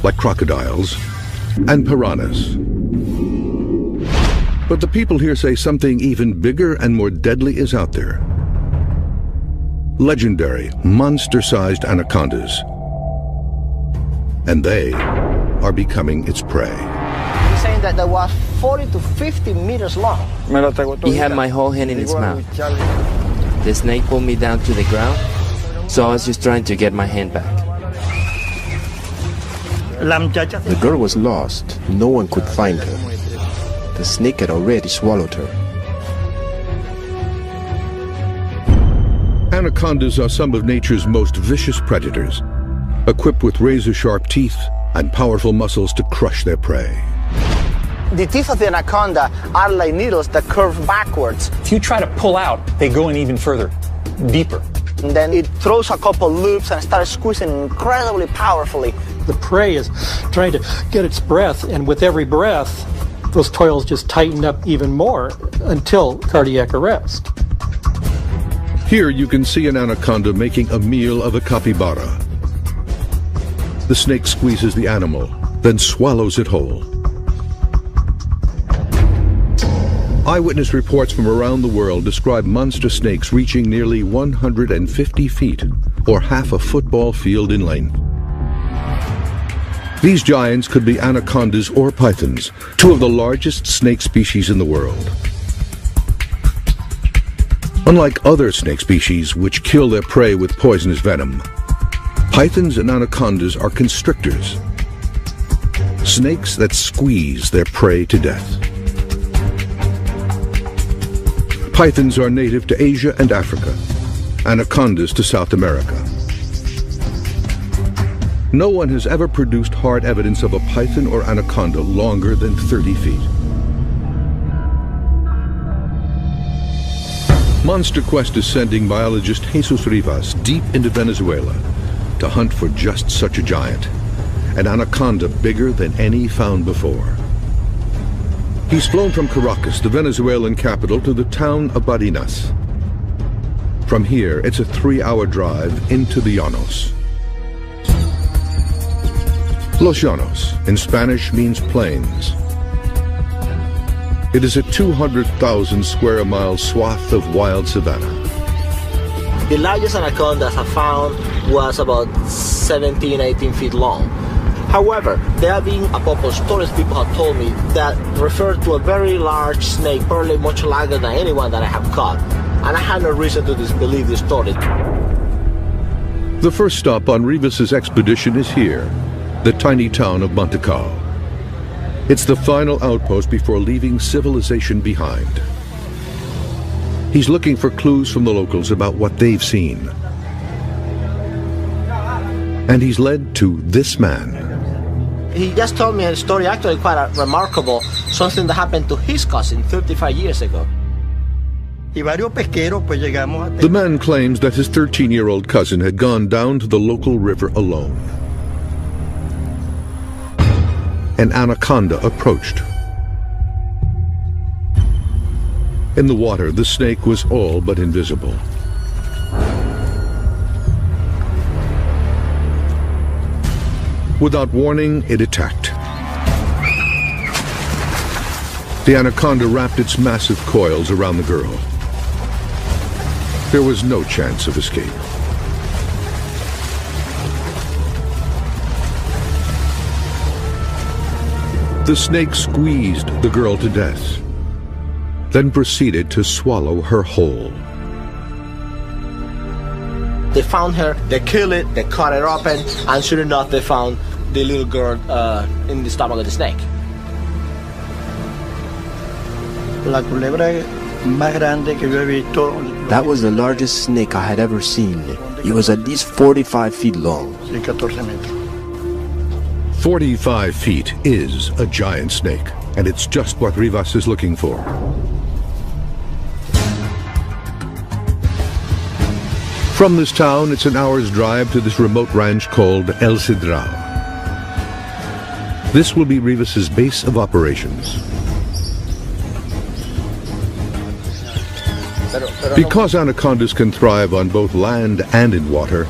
like crocodiles, and piranhas. But the people here say something even bigger and more deadly is out there. Legendary, monster-sized anacondas. And they are becoming its prey. He's saying that there was 40 to 50 meters long. He had my whole hand in his mouth. The snake pulled me down to the ground, so I was just trying to get my hand back. The girl was lost. No one could find her. The snake had already swallowed her. Anacondas are some of nature's most vicious predators, equipped with razor-sharp teeth and powerful muscles to crush their prey. The teeth of the anaconda are like needles that curve backwards. If you try to pull out, they go in even further, deeper. And then it throws a couple loops and starts squeezing incredibly powerfully. The prey is trying to get its breath, and with every breath, those coils just tighten up even more until cardiac arrest. Here you can see an anaconda making a meal of a capybara. The snake squeezes the animal, then swallows it whole. Eyewitness reports from around the world describe monster snakes reaching nearly 150 feet, or half a football field in length. These giants could be anacondas or pythons, two of the largest snake species in the world. Unlike other snake species, which kill their prey with poisonous venom, pythons and anacondas are constrictors, snakes that squeeze their prey to death. Pythons are native to Asia and Africa, anacondas to South America. No one has ever produced hard evidence of a python or anaconda longer than 30 feet. Monster Quest is sending biologist Jesus Rivas deep into Venezuela to hunt for just such a giant, an anaconda bigger than any found before. He's flown from Caracas, the Venezuelan capital, to the town of Barinas. From here, it's a 3-hour drive into the Llanos. Los Llanos, in Spanish, means plains. It is a 200,000 square mile swath of wild savanna. The largest anacondas I found was about 17, 18 feet long. However, there have been a couple of stories people have told me that refer to a very large snake, probably much larger than anyone that I have caught. And I had no reason to disbelieve this story. The first stop on Rivas's expedition is here, the tiny town of Montecao. It's the final outpost before leaving civilization behind. He's looking for clues from the locals about what they've seen. And he's led to this man. He just told me a story, actually quite remarkable, something that happened to his cousin 35 years ago. The man claims that his 13-year-old cousin had gone down to the local river alone. An anaconda approached. In the water, the snake was all but invisible. Without warning, it attacked. The anaconda wrapped its massive coils around the girl. There was no chance of escape. The snake squeezed the girl to death, then proceeded to swallow her whole. They found her, they killed it, they cut it open, and sure enough they found the little girl in the stomach of the snake. That was the largest snake I had ever seen. It was at least 45 feet long. 45 feet is a giant snake, and it's just what Rivas is looking for. From this town, it's an hour's drive to this remote ranch called El Cedral. This will be Rivas's base of operations. Because anacondas can thrive on both land and in water,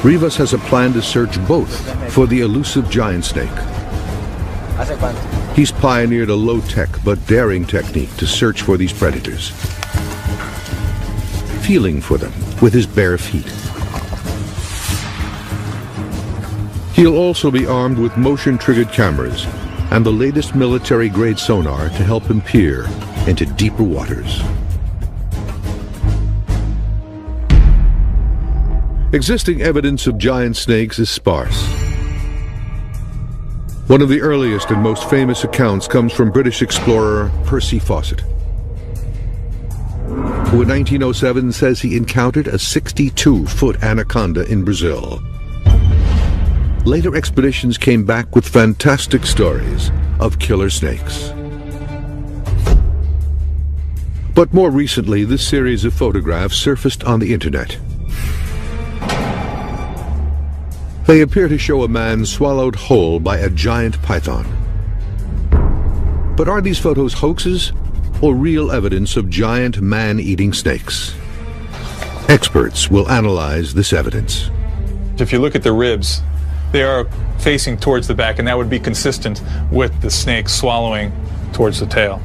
Rivas has a plan to search both for the elusive giant snake. He's pioneered a low-tech but daring technique to search for these predators, feeling for them with his bare feet. He'll also be armed with motion-triggered cameras and the latest military-grade sonar to help him peer into deeper waters. Existing evidence of giant snakes is sparse. One of the earliest and most famous accounts comes from British explorer Percy Fawcett, who in 1907 says he encountered a 62-foot anaconda in Brazil. Later expeditions came back with fantastic stories of killer snakes. But more recently, this series of photographs surfaced on the internet. They appear to show a man swallowed whole by a giant python. But are these photos hoaxes or real evidence of giant man-eating snakes? Experts will analyze this evidence. If you look at the ribs, they are facing towards the back, and that would be consistent with the snake swallowing towards the tail.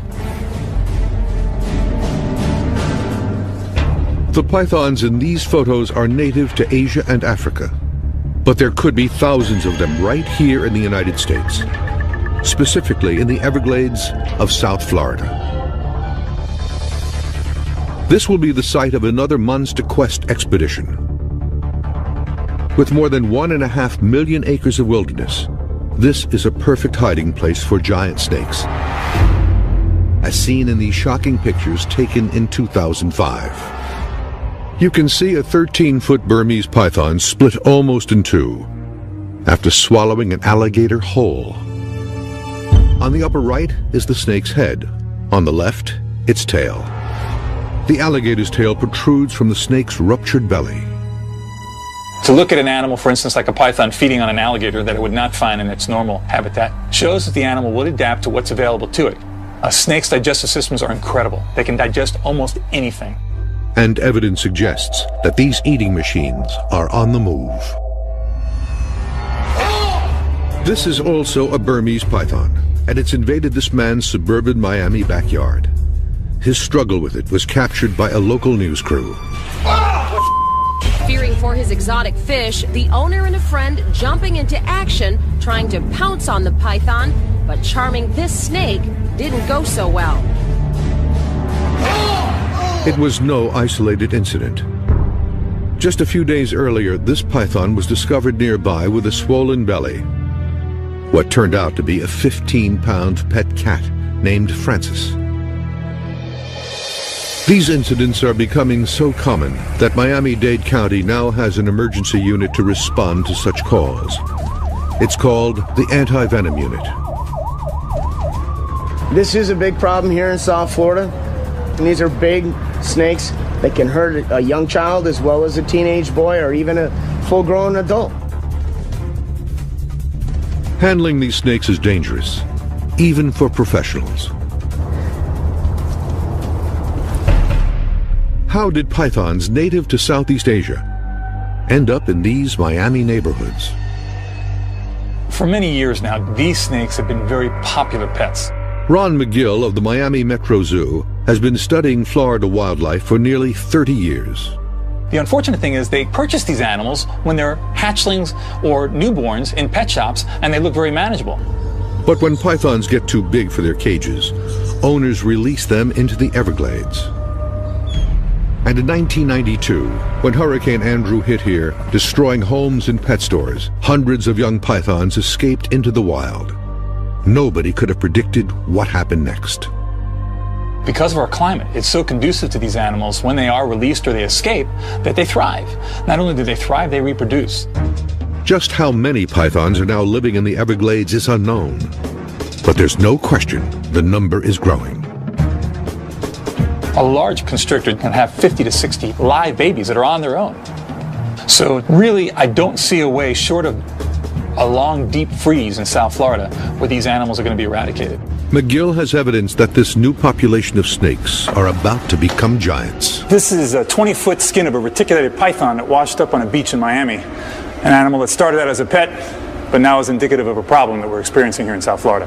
The pythons in these photos are native to Asia and Africa, but there could be thousands of them right here in the United States, specifically in the Everglades of South Florida. This will be the site of another monster quest expedition. With more than 1.5 million acres of wilderness, this is a perfect hiding place for giant snakes, as seen in these shocking pictures taken in 2005. You can see a 13-foot Burmese python split almost in two after swallowing an alligator whole. On the upper right is the snake's head. On the left, its tail. The alligator's tail protrudes from the snake's ruptured belly. To look at an animal, for instance, like a python feeding on an alligator that it would not find in its normal habitat, shows that the animal would adapt to what's available to it. A snake's digestive systems are incredible. They can digest almost anything. And evidence suggests that these eating machines are on the move. This is also a Burmese python, and it's invaded this man's suburban Miami backyard. His struggle with it was captured by a local news crew. Fearing for his exotic fish, the owner and a friend jumping into action, trying to pounce on the python, but charming this snake didn't go so well. It was no isolated incident. Just a few days earlier, this python was discovered nearby with a swollen belly. What turned out to be a 15-pound pet cat named Francis. These incidents are becoming so common that Miami-Dade County now has an emergency unit to respond to such calls. It's called the Anti-Venom Unit. This is a big problem here in South Florida. And these are big snakes that can hurt a young child as well as a teenage boy or even a full-grown adult. Handling these snakes is dangerous, even for professionals. How did pythons native to Southeast Asia end up in these Miami neighborhoods? For many years now, these snakes have been very popular pets. Ron McGill of the Miami Metro Zoo has been studying Florida wildlife for nearly 30 years. The unfortunate thing is they purchase these animals when they're hatchlings or newborns in pet shops, and they look very manageable. But when pythons get too big for their cages, owners release them into the Everglades. And in 1992, when Hurricane Andrew hit here, destroying homes and pet stores, hundreds of young pythons escaped into the wild. Nobody could have predicted what happened next. Because of our climate, it's so conducive to these animals when they are released or they escape that they thrive. Not only do they thrive, they reproduce. Just how many pythons are now living in the Everglades is unknown. But there's no question the number is growing. A large constrictor can have 50 to 60 live babies that are on their own. So really, I don't see a way short of a long, deep freeze in South Florida where these animals are going to be eradicated. McGill has evidence that this new population of snakes are about to become giants. This is a 20-foot skin of a reticulated python that washed up on a beach in Miami. An animal that started out as a pet, but now is indicative of a problem that we're experiencing here in South Florida.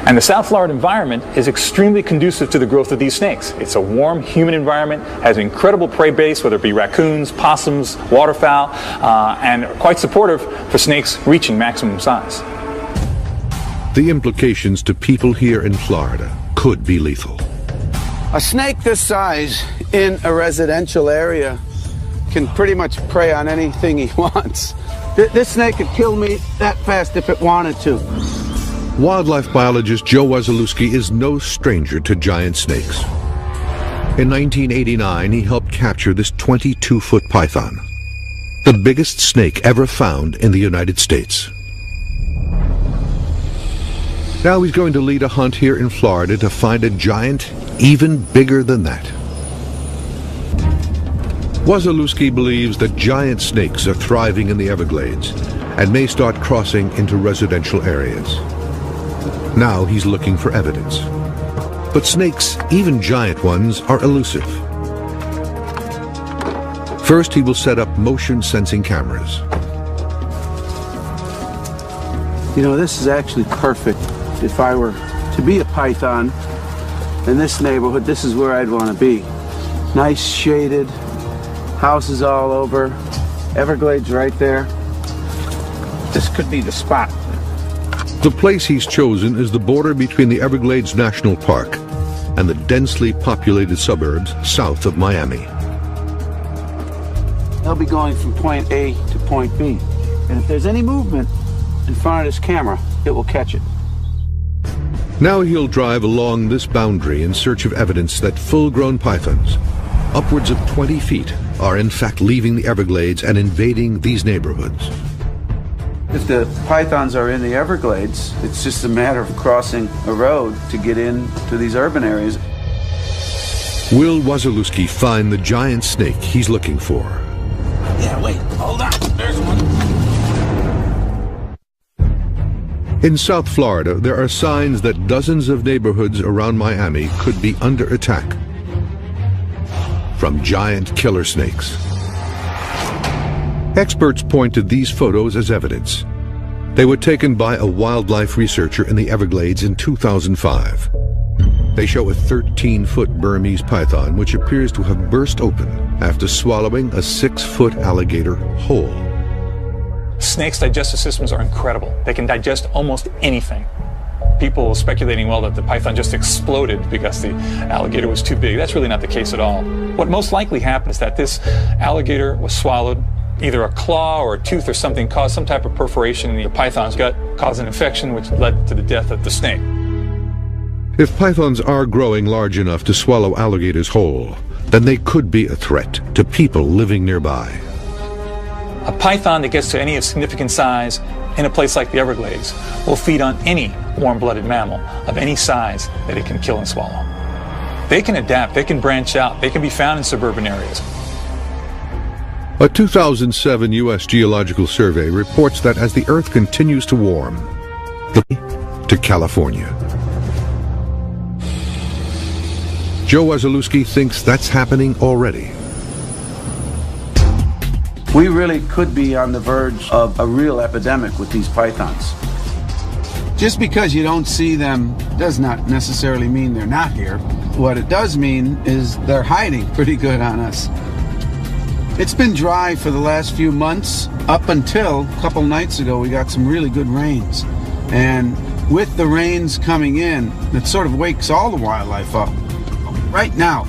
And the South Florida environment is extremely conducive to the growth of these snakes. It's a warm, humid environment, has an incredible prey base, whether it be raccoons, possums, waterfowl, and quite supportive for snakes reaching maximum size. The implications to people here in Florida could be lethal. A snake this size in a residential area can pretty much prey on anything he wants. This snake could kill me that fast if it wanted to. Wildlife biologist Joe Wasilewski is no stranger to giant snakes. In 1989, he helped capture this 22-foot python, the biggest snake ever found in the United States. Now he's going to lead a hunt here in Florida to find a giant even bigger than that. Wasilewski believes that giant snakes are thriving in the Everglades and may start crossing into residential areas. Now he's looking for evidence. But snakes, even giant ones, are elusive. First, he will set up motion-sensing cameras. You know, this is actually perfect. If I were to be a python in this neighborhood, this is where I'd want to be. Nice shaded, houses all over, Everglades right there. This could be the spot. The place he's chosen is the border between the Everglades National Park and the densely populated suburbs south of Miami. They'll be going from point A to point B. And if there's any movement in front of this camera, it will catch it. Now he'll drive along this boundary in search of evidence that full-grown pythons, upwards of 20 feet, are in fact leaving the Everglades and invading these neighborhoods. If the pythons are in the Everglades, it's just a matter of crossing a road to get into these urban areas. Will Wasilewski find the giant snake he's looking for? Yeah, wait, hold on, there's one. In South Florida, there are signs that dozens of neighborhoods around Miami could be under attack from giant killer snakes. Experts point to these photos as evidence. They were taken by a wildlife researcher in the Everglades in 2005. They show a 13-foot Burmese python which appears to have burst open after swallowing a 6-foot alligator whole. Snakes' digestive systems are incredible. They can digest almost anything. People speculating, well, that the python just exploded because the alligator was too big. That's really not the case at all. What most likely happened is that this alligator was swallowed. Either a claw or a tooth or something caused some type of perforation in the python's gut, caused an infection which led to the death of the snake. If pythons are growing large enough to swallow alligators whole, then they could be a threat to people living nearby. A python that gets to any significant size in a place like the Everglades will feed on any warm-blooded mammal of any size that it can kill and swallow. They can adapt, they can branch out, they can be found in suburban areas. A 2007 U.S. Geological Survey reports that as the Earth continues to warm, to California. Joe Wasilewski thinks that's happening already. We really could be on the verge of a real epidemic with these pythons. Just because you don't see them does not necessarily mean they're not here. What it does mean is they're hiding pretty good on us. It's been dry for the last few months, up until a couple nights ago we got some really good rains. And with the rains coming in, it sort of wakes all the wildlife up. Right now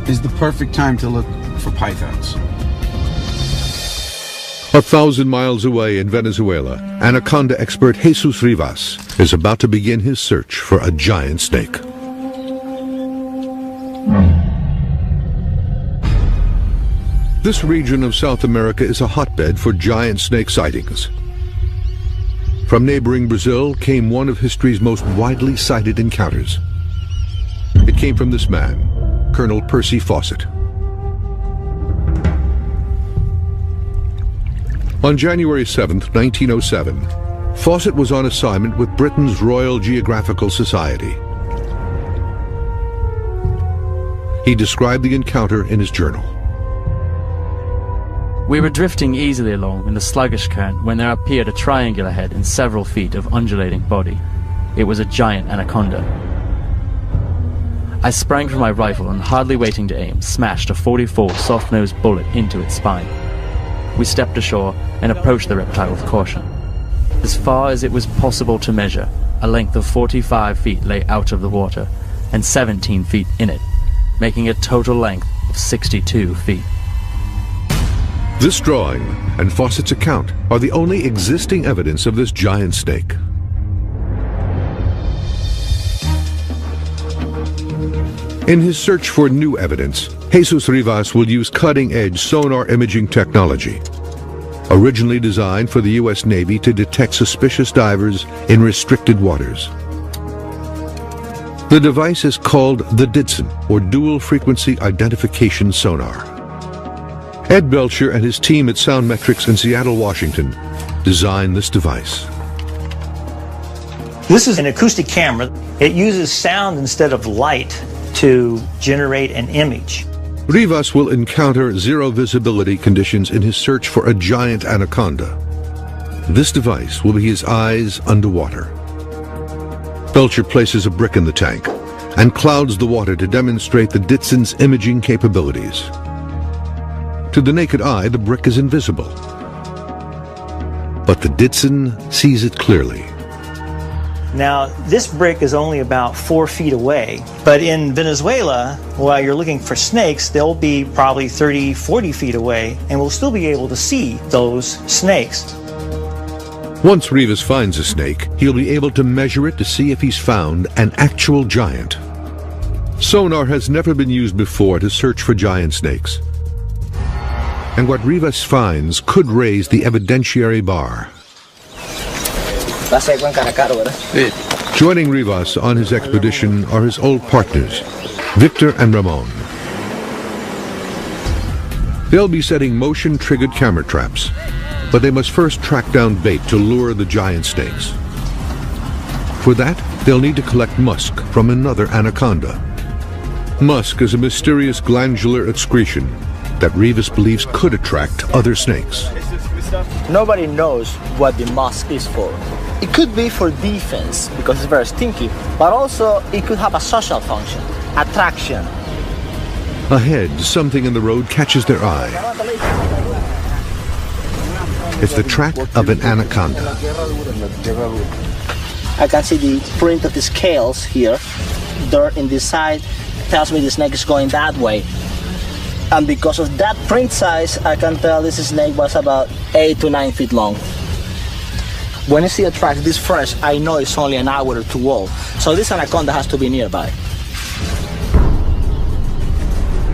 is the perfect time to look for pythons. 1,000 miles away in Venezuela, Anaconda expert Jesus Rivas is about to begin his search for a giant snake. This region of South America is a hotbed for giant snake sightings. From neighboring Brazil came one of history's most widely cited encounters. It came from this man, Colonel Percy Fawcett. On January 7th, 1907, Fawcett was on assignment with Britain's Royal Geographical Society. He described the encounter in his journal. We were drifting easily along in the sluggish current when there appeared a triangular head and several feet of undulating body. It was a giant anaconda. I sprang for my rifle and, hardly waiting to aim, smashed a .44 soft-nosed bullet into its spine. We stepped ashore and approached the reptile with caution. As far as it was possible to measure, a length of 45 feet lay out of the water, and 17 feet in it, making a total length of 62 feet. This drawing and Fawcett's account are the only existing evidence of this giant snake. In his search for new evidence, Jesus Rivas will use cutting-edge sonar imaging technology, originally designed for the U.S. Navy to detect suspicious divers in restricted waters. The device is called the DIDSON, or Dual Frequency Identification Sonar. Ed Belcher and his team at Soundmetrics in Seattle, Washington, designed this device. This is an acoustic camera. It uses sound instead of light to generate an image. Rivas will encounter zero visibility conditions in his search for a giant anaconda. This device will be his eyes underwater. Belcher places a brick in the tank and clouds the water to demonstrate the DIDSON's imaging capabilities. To the naked eye, the brick is invisible, but the DIDSON sees it clearly. Now, this brick is only about 4 feet away, but in Venezuela, while you're looking for snakes, they'll be probably 30, 40 feet away, and we'll still be able to see those snakes. Once Rivas finds a snake, he'll be able to measure it to see if he's found an actual giant. Sonar has never been used before to search for giant snakes, and what Rivas finds could raise the evidentiary bar. Joining Rivas on his expedition are his old partners, Victor and Ramon. They'll be setting motion-triggered camera traps, but they must first track down bait to lure the giant snakes. For that, they'll need to collect musk from another anaconda. Musk is a mysterious glandular excretion that Rivas believes could attract other snakes. Nobody knows what the musk is for. It could be for defense because it's very stinky, but also it could have a social function, attraction. Ahead, something in the road catches their eye. It's the track of an anaconda. I can see the print of the scales here. Dirt in this side tells me the snake is going that way. And because of that print size, I can tell this snake was about 8 to 9 feet long. When I see a track this fresh, I know it's only an hour or two old. So this anaconda has to be nearby.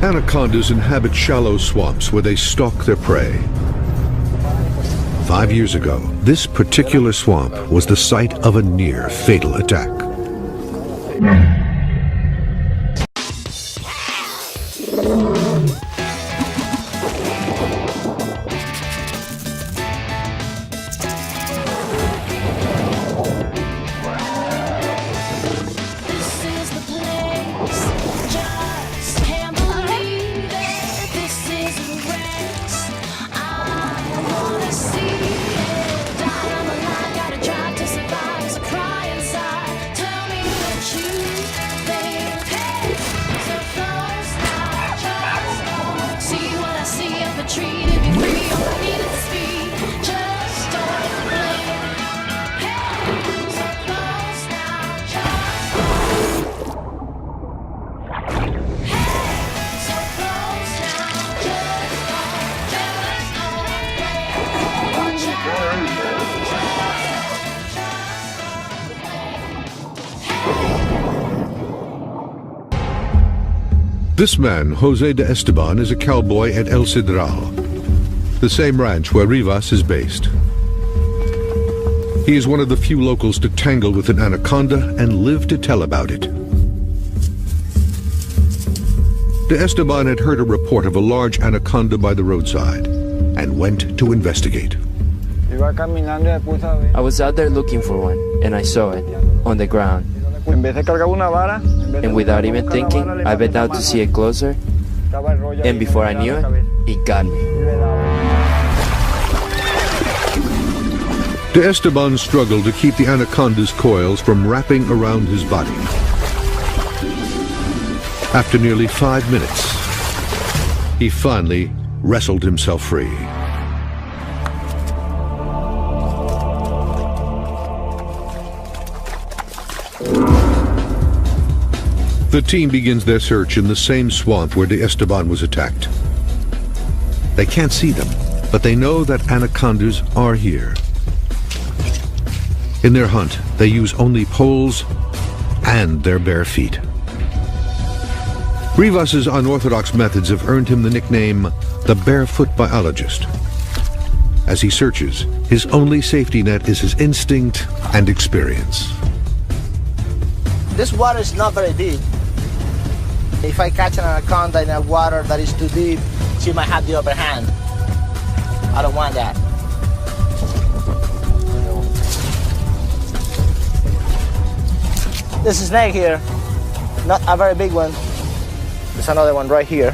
Anacondas inhabit shallow swamps where they stalk their prey. 5 years ago, this particular swamp was the site of a near fatal attack. This man, Jose de Esteban, is a cowboy at El Cedral, the same ranch where Rivas is based. He is one of the few locals to tangle with an anaconda and live to tell about it. De Esteban had heard a report of a large anaconda by the roadside and went to investigate. I was out there looking for one, and I saw it, on the ground. And without even thinking, I bent out to see it closer, and before I knew it, it got me. De Esteban struggled to keep the anaconda's coils from wrapping around his body. After nearly 5 minutes, he finally wrestled himself free. The team begins their search in the same swamp where De Esteban was attacked. They can't see them, but they know that anacondas are here. In their hunt, they use only poles and their bare feet. Rivas's unorthodox methods have earned him the nickname the Barefoot Biologist. As he searches, his only safety net is his instinct and experience. This water is not very deep. If I catch an anaconda in a water that is too deep, she might have the upper hand. I don't want that. There's a snake here, not a very big one. There's another one right here.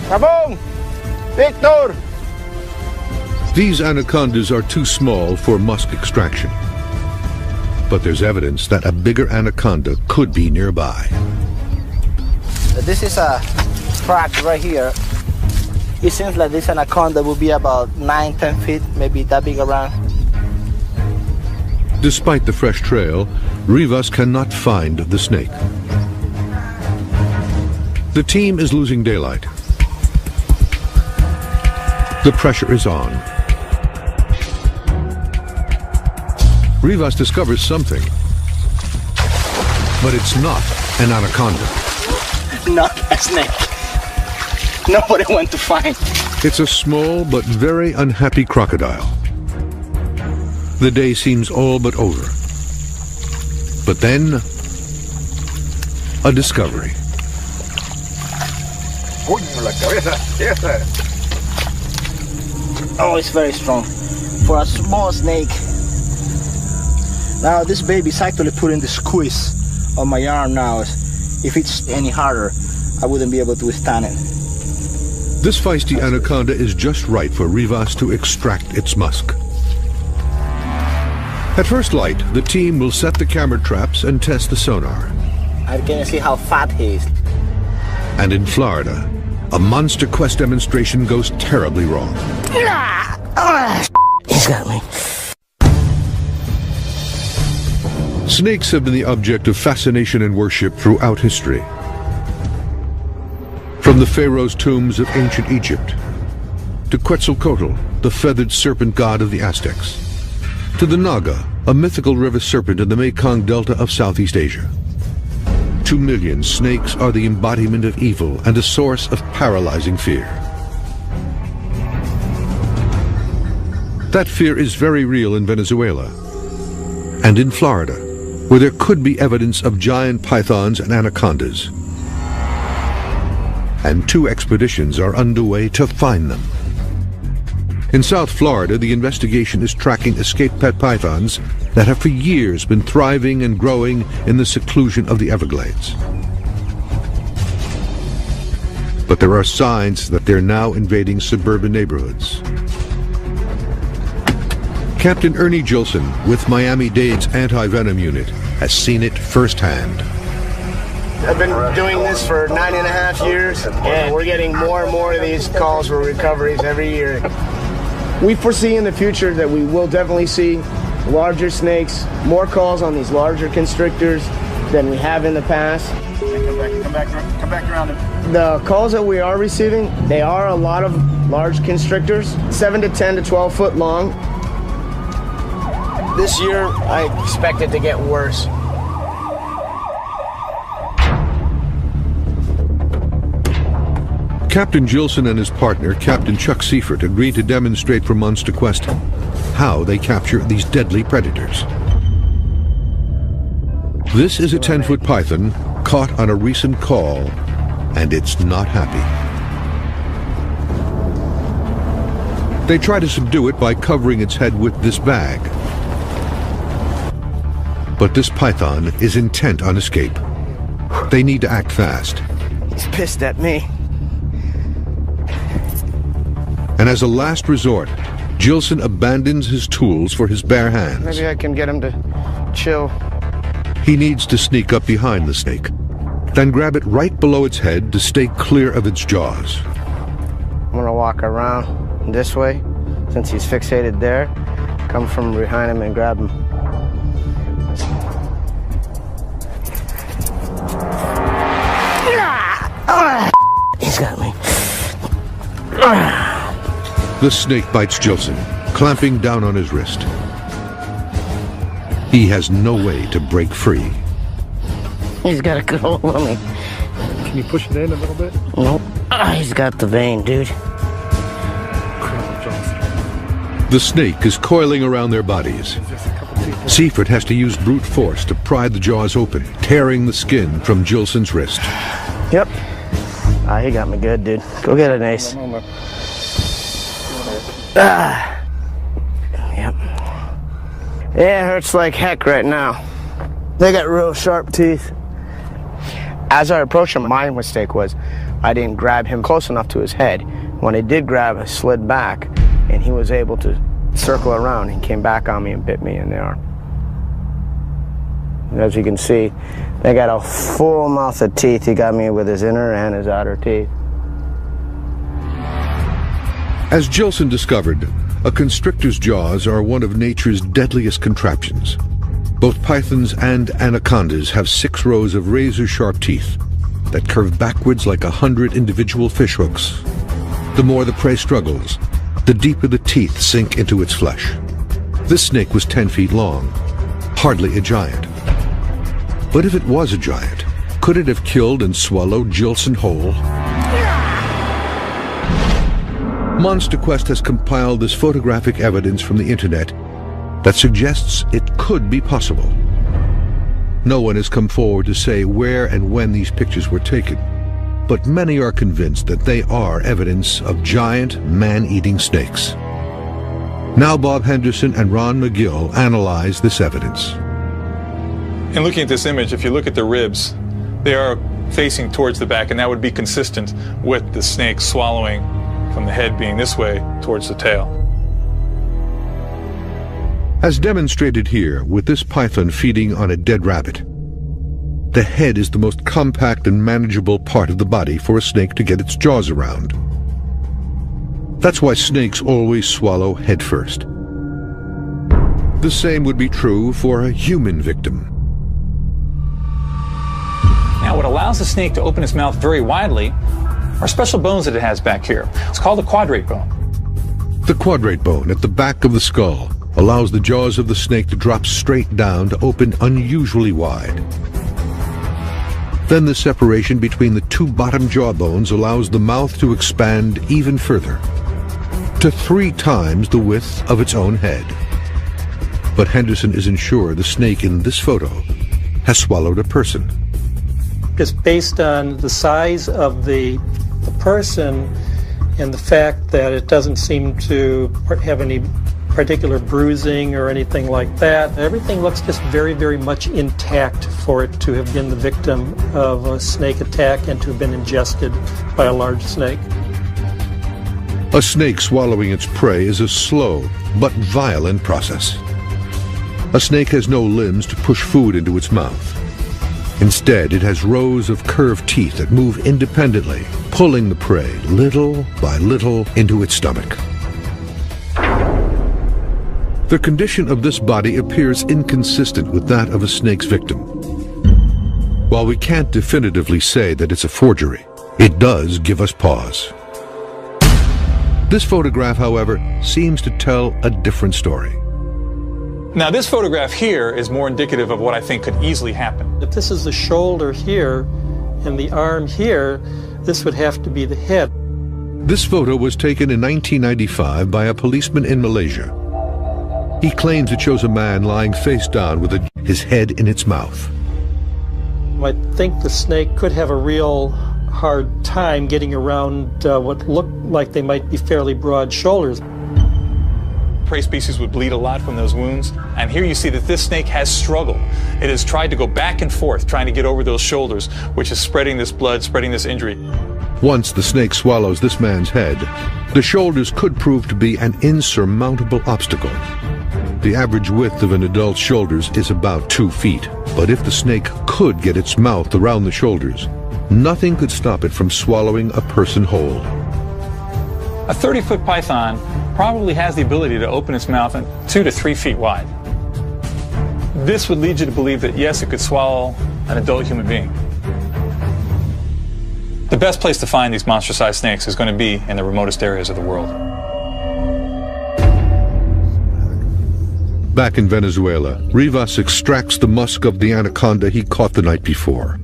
Rabong! Victor! These anacondas are too small for musk extraction. But there's evidence that a bigger anaconda could be nearby. This is a crack right here. It seems like this anaconda will be about 9-10 feet, maybe that big around. Despite the fresh trail, Rivas cannot find the snake. The team is losing daylight. The pressure is on. Rivas discovers something, but it's not an anaconda. Not a snake. Nobody went to find. It's a small but very unhappy crocodile. The day seems all but over. But then, a discovery. Oh, it's very strong. For a small snake. Now this baby's actually putting the squeeze on my arm now. If it's any harder, I wouldn't be able to withstand it. This feisty anaconda is just right for Rivas to extract its musk. At first light, the team will set the camera traps and test the sonar. I can see how fat he is. And in Florida, a monster quest demonstration goes terribly wrong. He's got me. Snakes have been the object of fascination and worship throughout history. From the pharaoh's tombs of ancient Egypt, to Quetzalcoatl, the feathered serpent god of the Aztecs, to the Naga, a mythical river serpent in the Mekong Delta of Southeast Asia. 2 million snakes are the embodiment of evil and a source of paralyzing fear. That fear is very real in Venezuela and in Florida, where there could be evidence of giant pythons and anacondas. And 2 expeditions are underway to find them. In South Florida, the investigation is tracking escaped pet pythons that have for years been thriving and growing in the seclusion of the Everglades. But there are signs that they're now invading suburban neighborhoods. Captain Ernie Gilson, with Miami-Dade's anti-venom unit, has seen it firsthand. I've been doing this for 9.5 years, and we're getting more and more of these calls for recoveries every year. We foresee in the future that we will definitely see larger snakes, more calls on these larger constrictors than we have in the past. Come back around. The calls that we are receiving, they are a lot of large constrictors, 7 to 10 to 12 foot long. This year, I expect it to get worse. Captain Gilson and his partner, Captain Chuck Seifert, agreed to demonstrate for Monster Quest how they capture these deadly predators. This is a 10-foot python caught on a recent call, and it's not happy. They try to subdue it by covering its head with this bag. But this python is intent on escape. They need to act fast. He's pissed at me. And as a last resort, Gilson abandons his tools for his bare hands. Maybe I can get him to chill. He needs to sneak up behind the snake, then grab it right below its head to stay clear of its jaws. I'm gonna walk around this way, since he's fixated there. Come from behind him and grab him. He's got me. The snake bites Gilson, clamping down on his wrist. He has no way to break free. He's got a good hold on me. Can you push it in a little bit? Nope. He's got the vein, dude. The snake is coiling around their bodies. Seifert has to use brute force to pry the jaws open, tearing the skin from Gilson's wrist. Yep. He got me good, dude. Go get it, Ace. Yep. Yeah, it hurts like heck right now. They got real sharp teeth. As I approached him, my mistake was I didn't grab him close enough to his head. When I did grab, I slid back, and he was able to circle around and came back on me and bit me in the arm. As you can see, they got a full mouth of teeth. He got me with his inner and his outer teeth. As Gilson discovered, a constrictor's jaws are one of nature's deadliest contraptions. Both pythons and anacondas have 6 rows of razor-sharp teeth that curve backwards like 100 individual fishhooks. The more the prey struggles, the deeper the teeth sink into its flesh. This snake was 10 feet long, hardly a giant. But if it was a giant, could it have killed and swallowed Gilson whole? Monster Quest has compiled this photographic evidence from the internet that suggests it could be possible. No one has come forward to say where and when these pictures were taken, but many are convinced that they are evidence of giant, man-eating snakes. Now Bob Henderson and Ron McGill analyze this evidence. In looking at this image, if you look at the ribs, they are facing towards the back, and that would be consistent with the snake swallowing from the head being this way towards the tail. As demonstrated here with this python feeding on a dead rabbit, the head is the most compact and manageable part of the body for a snake to get its jaws around. That's why snakes always swallow head first. The same would be true for a human victim. Now, what allows the snake to open its mouth very widely are special bones that it has back here. It's called the quadrate bone. The quadrate bone at the back of the skull allows the jaws of the snake to drop straight down to open unusually wide. Then the separation between the 2 bottom jaw bones allows the mouth to expand even further, to 3 times the width of its own head. But Henderson isn't sure the snake in this photo has swallowed a person. Just based on the size of the person and the fact that it doesn't seem to have any particular bruising or anything like that, everything looks just very, very much intact for it to have been the victim of a snake attack and to have been ingested by a large snake. A snake swallowing its prey is a slow but violent process. A snake has no limbs to push food into its mouth. Instead, it has rows of curved teeth that move independently, pulling the prey little by little into its stomach. The condition of this body appears inconsistent with that of a snake's victim. While we can't definitively say that it's a forgery, it does give us pause. This photograph, however, seems to tell a different story. Now, this photograph here is more indicative of what I think could easily happen. If this is the shoulder here and the arm here, this would have to be the head. This photo was taken in 1995 by a policeman in Malaysia. He claims it shows a man lying face down with his head in its mouth. I think the snake could have a real hard time getting around what looked like they might be fairly broad shoulders. prey species would bleed a lot from those wounds. And here you see that this snake has struggled. It has tried to go back and forth, trying to get over those shoulders, which is spreading this blood, spreading this injury. Once the snake swallows this man's head, the shoulders could prove to be an insurmountable obstacle. The average width of an adult's shoulders is about 2 feet, but if the snake could get its mouth around the shoulders, nothing could stop it from swallowing a person whole. A 30-foot python probably has the ability to open its mouth 2 to 3 feet wide. This would lead you to believe that, yes, it could swallow an adult human being. The best place to find these monster-sized snakes is going to be in the remotest areas of the world. Back in Venezuela, Rivas extracts the musk of the anaconda he caught the night before.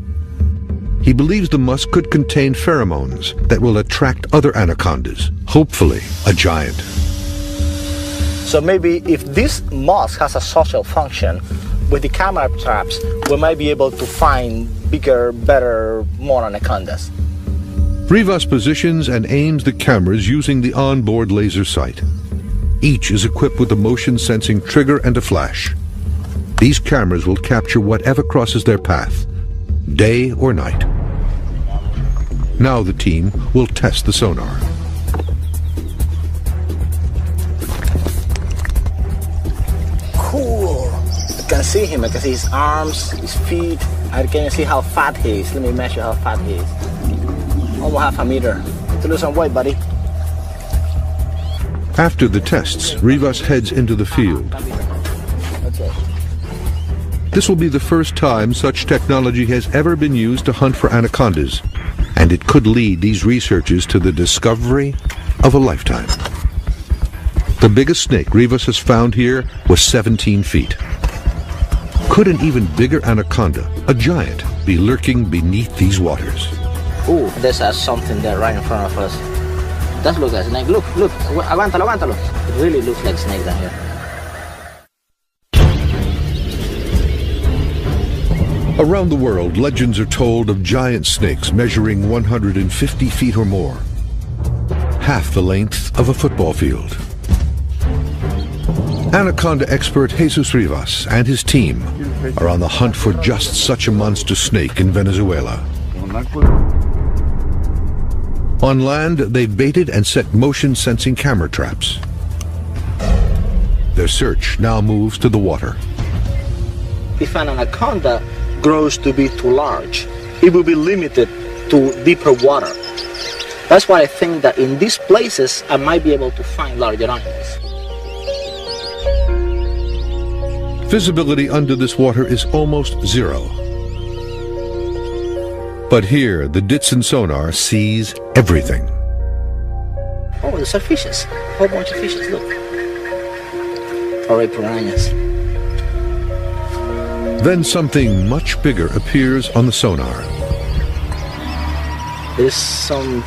He believes the musk could contain pheromones that will attract other anacondas, hopefully a giant. So maybe if this musk has a social function, with the camera traps, we might be able to find bigger, better, more anacondas. Rivas positions and aims the cameras using the onboard laser sight. Each is equipped with a motion-sensing trigger and a flash. These cameras will capture whatever crosses their path, day or night. Now the team will test the sonar. Cool. I can see him. I can see his arms, his feet. I can see how fat he is. Let me measure how fat he is. Almost half a meter. To lose some weight, buddy. After the tests, Rivas heads into the field. This will be the first time such technology has ever been used to hunt for anacondas, and it could lead these researchers to the discovery of a lifetime. The biggest snake Rivas has found here was 17 feet. Could an even bigger anaconda, a giant, be lurking beneath these waters? Ooh, there's something there right in front of us. That looks like a snake. Look, look. Aguántalo, aguántalo. It really looks like a snake down here. Around the world, legends are told of giant snakes measuring 150 feet or more, half the length of a football field. Anaconda expert Jesus Rivas and his team are on the hunt for just such a monster snake in Venezuela. On land, they've baited and set motion-sensing camera traps. Their search now moves to the water. If an anaconda grows to be too large, it will be limited to deeper water. That's why I think that in these places, I might be able to find larger animals. Visibility under this water is almost zero. But here, the Ditson sonar sees everything. Oh, there's fishes. A whole bunch of fishes, look. Or piranhas. Then something much bigger appears on the sonar. There's some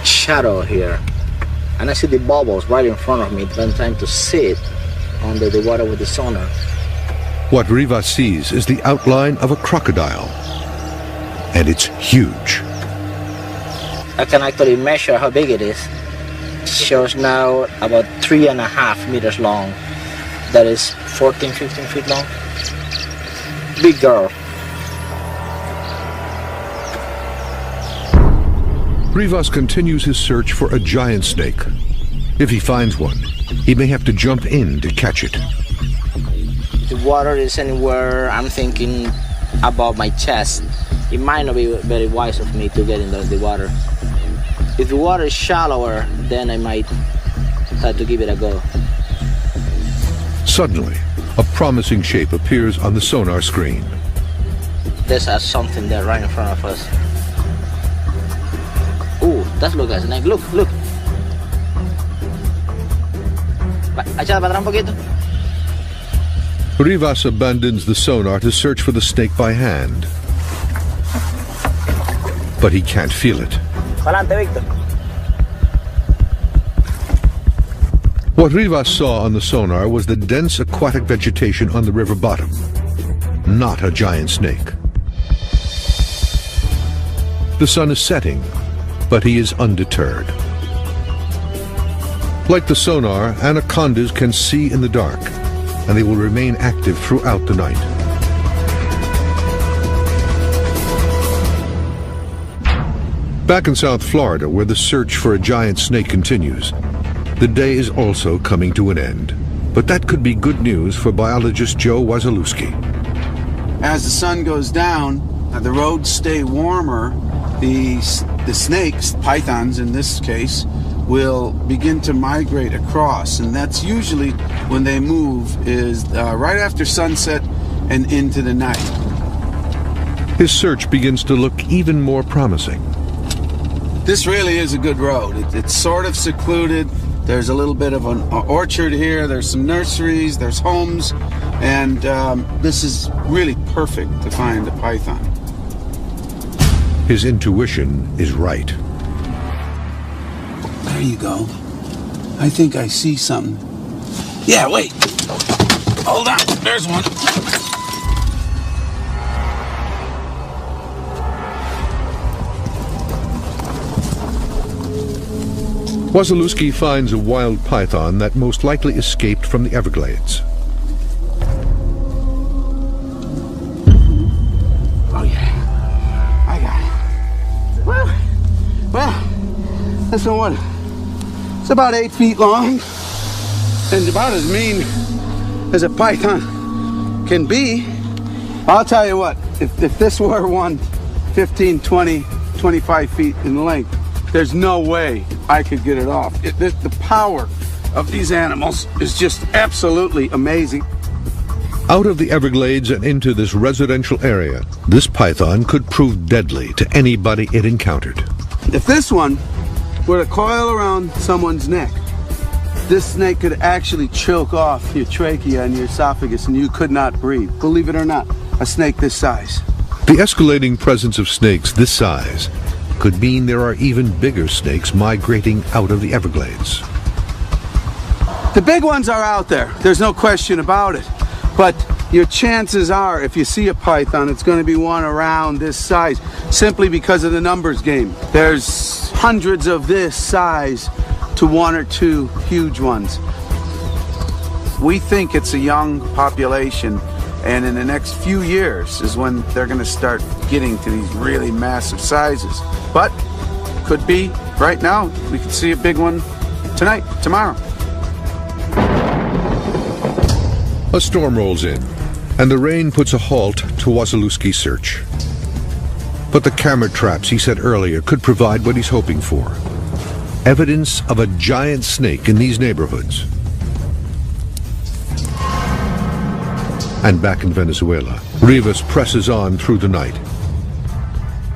shadow here. And I see the bubbles right in front of me, but I'm trying to see it under the water with the sonar. What Rivas sees is the outline of a crocodile. And it's huge. I can actually measure how big it is. It shows now about 3.5 meters long. That is 14, 15 feet long. Big girl. Rivas continues his search for a giant snake. If he finds one, he may have to jump in to catch it. The water is anywhere, I'm thinking, above my chest. It might not be very wise of me to get into the water. If the water is shallower, then I might try to give it a go. Suddenly, a promising shape appears on the sonar screen. There's something there right in front of us. Ooh, that looks like a snake. Look, look. Echada para atrás un poquito. Rivas abandons the sonar to search for the snake by hand. But he can't feel it. Adelante, Victor. What Rivas saw on the sonar was the dense aquatic vegetation on the river bottom, not a giant snake. The sun is setting, but he is undeterred. Like the sonar, anacondas can see in the dark, and they will remain active throughout the night. Back in South Florida, where the search for a giant snake continues, the day is also coming to an end. But that could be good news for biologist Joe Wasilewski. As the sun goes down, the roads stay warmer, the snakes, pythons in this case, will begin to migrate across, and that's usually when they move is right after sunset and into the night. His search begins to look even more promising. This really is a good road. It's sort of secluded. There's a little bit of an orchard here. There's some nurseries, there's homes, and this is really perfect to find a python. His intuition is right. There you go. I think I see something. Yeah, wait. Hold on. There's one. Wasilewski finds a wild python that most likely escaped from the Everglades. Oh yeah, I got it. Well, that's the one. It's about 8 feet long and about as mean as a python can be. I'll tell you what, if this were one 15, 20, 25 feet in length, there's no way I could get it off. The power of these animals is just absolutely amazing. Out of the Everglades and into this residential area, this python could prove deadly to anybody it encountered. If this one were to coil around someone's neck, this snake could actually choke off your trachea and your esophagus and you could not breathe. Believe it or not, a snake this size. The escalating presence of snakes this size could mean there are even bigger snakes migrating out of the Everglades. The big ones are out there, there's no question about it. But your chances are, if you see a python, it's going to be one around this size, simply because of the numbers game. There's hundreds of this size to 1 or 2 huge ones. We think it's a young population, and in the next few years is when they're going to start getting to these really massive sizes. But could be right now. We could see a big one tonight, tomorrow. A storm rolls in, and the rain puts a halt to Wasilewski's search. But the camera traps he set earlier could provide what he's hoping for. Evidence of a giant snake in these neighborhoods. And back in Venezuela, Rivas presses on through the night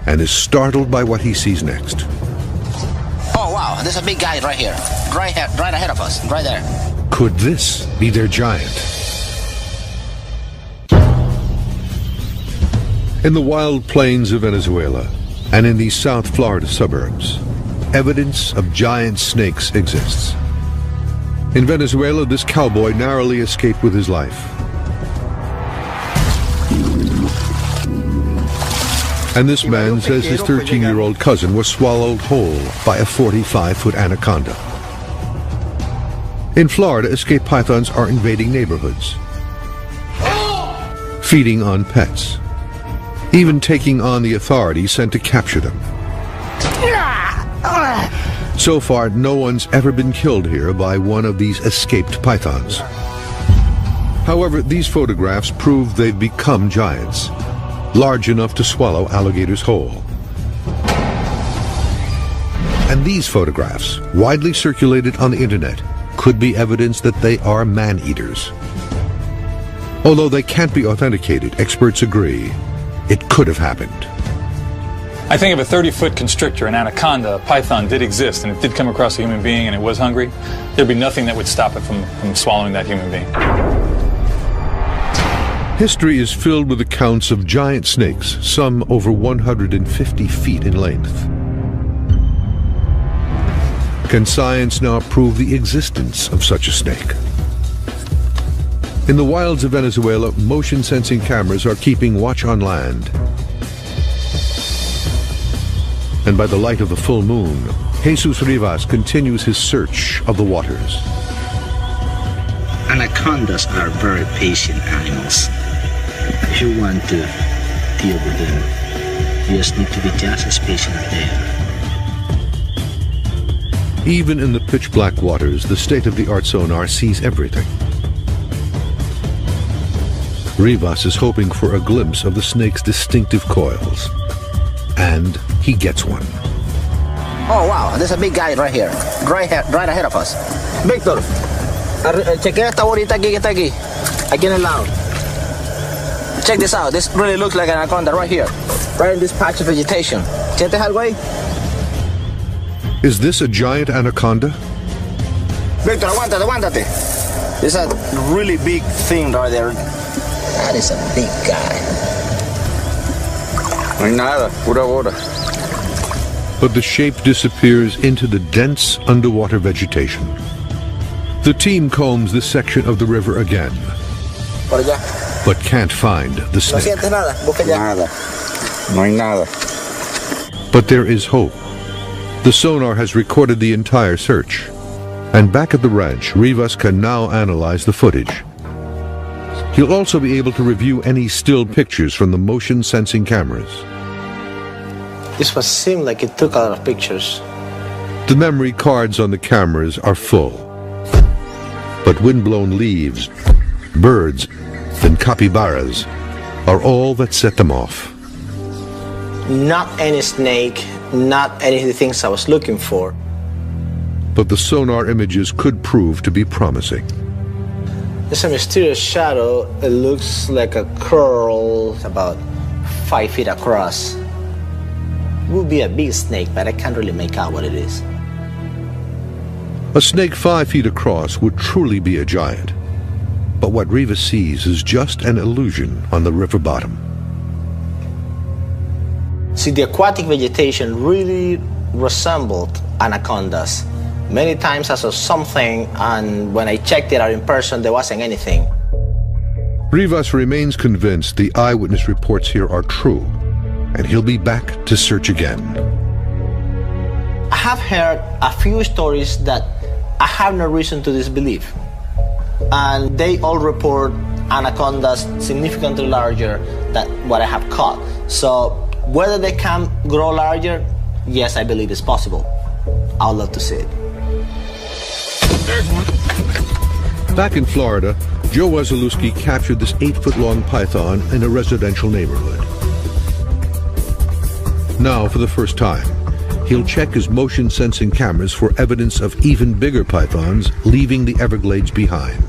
and is startled by what he sees next. Oh wow, there's a big guy right here. Right ahead of us, right there. Could this be their giant? In the wild plains of Venezuela and in these South Florida suburbs, evidence of giant snakes exists. In Venezuela, this cowboy narrowly escaped with his life. And this man says his 13-year-old cousin was swallowed whole by a 45-foot anaconda. In Florida, escaped pythons are invading neighborhoods, feeding on pets, even taking on the authorities sent to capture them. So far, no one's ever been killed here by one of these escaped pythons. However, these photographs prove they've become giants, large enough to swallow alligators whole. And these photographs, widely circulated on the internet, could be evidence that they are man-eaters. Although they can't be authenticated, experts agree it could have happened. I think if a 30-foot constrictor, an anaconda, a python did exist and it did come across a human being and it was hungry, there'd be nothing that would stop it from swallowing that human being. History is filled with accounts of giant snakes, some over 150 feet in length. Can science now prove the existence of such a snake? In the wilds of Venezuela, motion-sensing cameras are keeping watch on land. And by the light of the full moon, Jesus Rivas continues his search of the waters. Anacondas are very patient animals. If you want to deal with them, you just need to be just as patient as they are. Even in the pitch-black waters, the state-of-the-art sonar sees everything. Rivas is hoping for a glimpse of the snake's distinctive coils. And he gets one. Oh wow, there's a big guy right here, right ahead of us. Víctor, chequea esta bolita aquí que está aquí. Aquí en el lado. Check this out, this really looks like an anaconda right here, right in this patch of vegetation. ¿Sientes algo ahí? Is this a giant anaconda? Víctor, aguántate. There's a really big thing right there. That is a big guy. No hay nada, pura bola. But the shape disappears into the dense underwater vegetation. The team combs this section of the river again, Por allá. but can't find the No snake. sientes nada, busca allá. Nada. No hay nada. But there is hope. The sonar has recorded the entire search. And back at the ranch, Rivas can now analyze the footage. He'll also be able to review any still pictures from the motion-sensing cameras. This must seem like it took a lot of pictures. The memory cards on the cameras are full. But windblown leaves, birds, and capybaras are all that set them off. Not any snake, not any of the things I was looking for. But the sonar images could prove to be promising. There's a mysterious shadow. It looks like a curl about 5 feet across. It would be a big snake, but I can't really make out what it is. A snake 5 feet across would truly be a giant. But what Rivas sees is just an illusion on the river bottom. See, the aquatic vegetation really resembled anacondas. Many times I saw something, and when I checked it out in person, there wasn't anything. Rivas remains convinced the eyewitness reports here are true, and he'll be back to search again. I have heard a few stories that I have no reason to disbelieve, and they all report anacondas significantly larger than what I have caught. So whether they can grow larger, yes, I believe it's possible. I'd love to see it. Back in Florida, Joe Wazalewski captured this 8-foot-long python in a residential neighborhood. Now, for the first time, he'll check his motion-sensing cameras for evidence of even bigger pythons leaving the Everglades behind.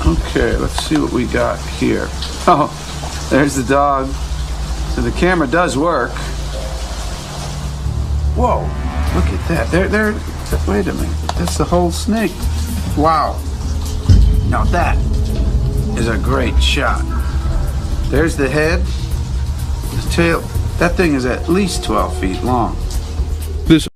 Okay, let's see what we got here. Oh, there's the dog. So the camera does work. Whoa, look at that. Wait a minute. That's the whole snake. Wow. Now that is a great shot. There's the head, the tail. That thing is at least 12 feet long. This